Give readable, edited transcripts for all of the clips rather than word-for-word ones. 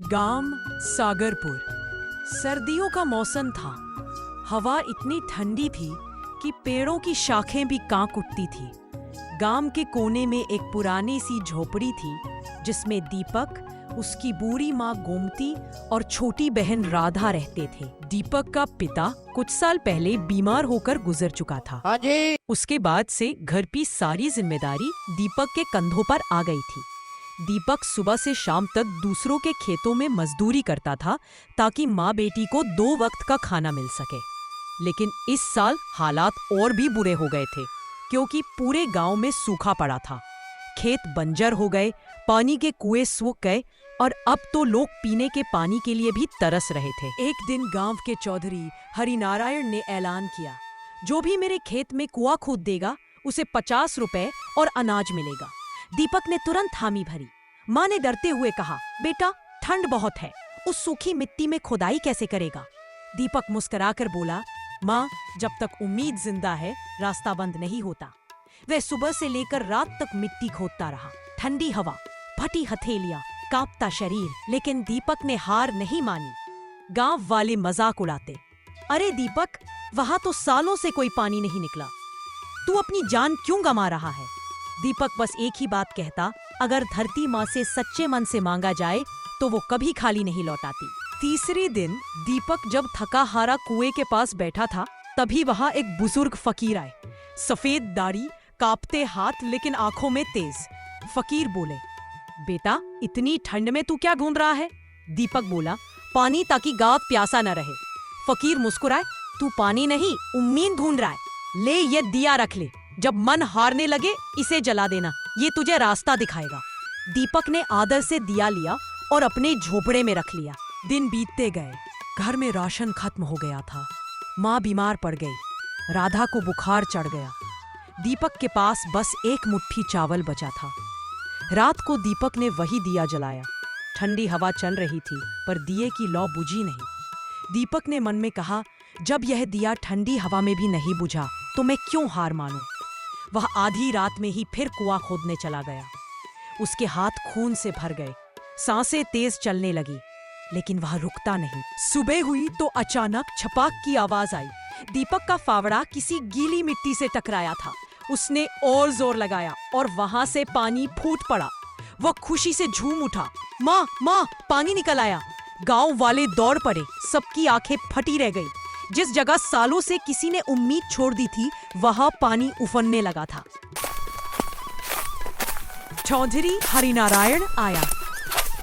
गांव सागरपुर। सर्दियों का मौसम था। हवा इतनी ठंडी थी कि पेड़ों की शाखें भी कांप उठती थी। गांव के कोने में एक पुरानी सी झोपड़ी थी जिसमें दीपक, उसकी बूढ़ी माँ गोमती और छोटी बहन राधा रहते थे। दीपक का पिता कुछ साल पहले बीमार होकर गुजर चुका था। हाँ जी। उसके बाद से घर की सारी जिम्मेदारी दीपक के कंधों पर आ गई थी। दीपक सुबह से शाम तक दूसरों के खेतों में मजदूरी करता था ताकि माँ बेटी को 2 वक्त का खाना मिल सके। लेकिन इस साल हालात और भी बुरे हो गए थे क्योंकि पूरे गांव में सूखा पड़ा था। खेत बंजर हो गए, पानी के कुएं सूख गए और अब तो लोग पीने के पानी के लिए भी तरस रहे थे। एक दिन गांव के चौधरी हरिनारायण ने ऐलान किया, जो भी मेरे खेत में कुआं खोद देगा उसे 50 रुपए और अनाज मिलेगा। दीपक ने तुरंत हामी भरी। माँ ने डरते हुए कहा, बेटा ठंड बहुत है, उस सूखी मिट्टी में खुदाई कैसे करेगा? दीपक मुस्कुराकर बोला, माँ जब तक उम्मीद जिंदा है रास्ता बंद नहीं होता। वह सुबह से लेकर रात तक मिट्टी खोदता रहा। ठंडी हवा, फटी हथेलियां, कांपता शरीर, लेकिन दीपक ने हार नहीं मानी। गांव वाले मजाक उड़ाते, अरे दीपक, वहां तो सालों से कोई पानी नहीं निकला, तू अपनी जान क्यों गंवा रहा है? दीपक बस एक ही बात कहता, अगर धरती माँ से सच्चे मन से मांगा जाए तो वो कभी खाली नहीं लौटाती। तीसरे दिन दीपक जब थका हारा कुएं के पास बैठा था तभी वहां एक बुजुर्ग फकीर आए। सफेद दाढ़ी, कांपते हाथ, लेकिन आंखों में तेज। फकीर बोले, बेटा इतनी ठंड में तू क्या ढूंढ रहा है? दीपक बोला, पानी, ताकि गांव प्यासा न रहे। फकीर मुस्कुराए, तू पानी नहीं उम्मीद ढूंढ रहा है। ले ये दिया रख ले, जब मन हारने लगे इसे जला देना, ये तुझे रास्ता दिखाएगा। दीपक ने आदर से दिया लिया और अपने झोपड़े में रख लिया। दिन बीतते गए, घर में राशन खत्म हो गया था। माँ बीमार पड़ गई, राधा को बुखार चढ़ गया। दीपक के पास बस एक मुट्ठी चावल बचा था। रात को दीपक ने वही दिया जलाया। ठंडी हवा चल रही थी पर दिए की लौ बुझी नहीं। दीपक ने मन में कहा, जब यह दिया ठंडी हवा में भी नहीं बुझा तो मैं क्यों हार मानूं? वह आधी रात में ही फिर कुआं खोदने चला गया। उसके हाथ खून से भर गए, सांसें तेज चलने लगी, लेकिन वह रुकता नहीं। सुबह हुई तो अचानक छपाक की आवाज आई। दीपक का फावड़ा किसी गीली मिट्टी से टकराया था। उसने और जोर लगाया और वहां से पानी फूट पड़ा। वह खुशी से झूम उठा, माँ माँ, पानी निकल आया। गांव वाले दौड़ पड़े, सबकी आंखें फटी रह गई। जिस जगह सालों से किसी ने उम्मीद छोड़ दी थी वहां पानी उफनने लगा था। चौधरी हरिनारायण आया।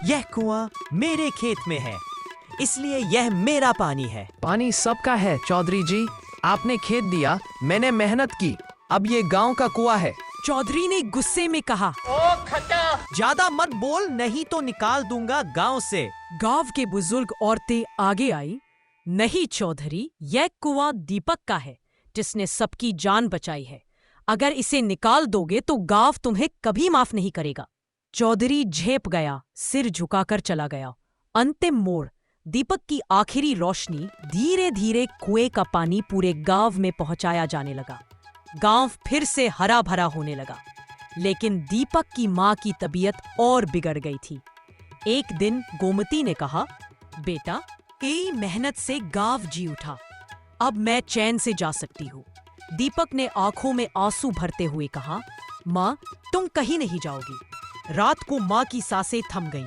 यह कुआं मेरे खेत में है, इसलिए यह मेरा पानी है। पानी सबका है चौधरी जी, आपने खेत दिया, मैंने मेहनत की, अब ये गांव का कुआं है। चौधरी ने गुस्से में कहा, ओ खट्टा, ज्यादा मत बोल, नहीं तो निकाल दूंगा गांव से। गांव के बुजुर्ग औरतें आगे आई, नहीं चौधरी, यह कुआं दीपक का है जिसने सबकी जान बचाई है। अगर इसे निकाल दोगे तो गांव तुम्हें कभी माफ नहीं करेगा। चौधरी झेप गया, सिर झुकाकर चला गया। अंतिम मोड़, दीपक की आखिरी रोशनी, धीरे धीरे कुएं का पानी पूरे गांव में पहुंचाया जाने लगा। गांव फिर से हरा भरा होने लगा, लेकिन दीपक की माँ की तबीयत और बिगड़ गई थी। एक दिन गोमती ने कहा, बेटा कई मेहनत से गांव जी उठा, अब मैं चैन से जा सकती हूँ। दीपक ने आंखों में आंसू भरते हुए कहा, माँ तुम कहीं नहीं जाओगी। रात को माँ की सांसें थम गईं।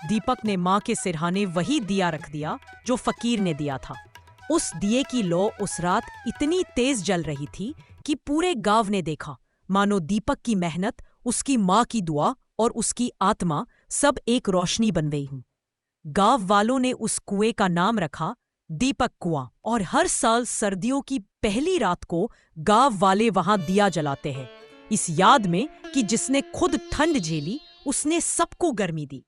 दीपक ने माँ के सिरहाने वही दिया रख दिया जो फकीर ने दिया था। उस दिए की लौ उस रात इतनी तेज जल रही थी कि पूरे गांव ने देखा, मानो दीपक की मेहनत, उसकी माँ की दुआ और उसकी आत्मा सब एक रोशनी बन गई हूँ। गांव वालों ने उस कुएं का नाम रखा दीपक कुआं, और हर साल सर्दियों की पहली रात को गांव वाले वहां दिया जलाते हैं, इस याद में कि जिसने खुद ठंड झेली उसने सबको गर्मी दी।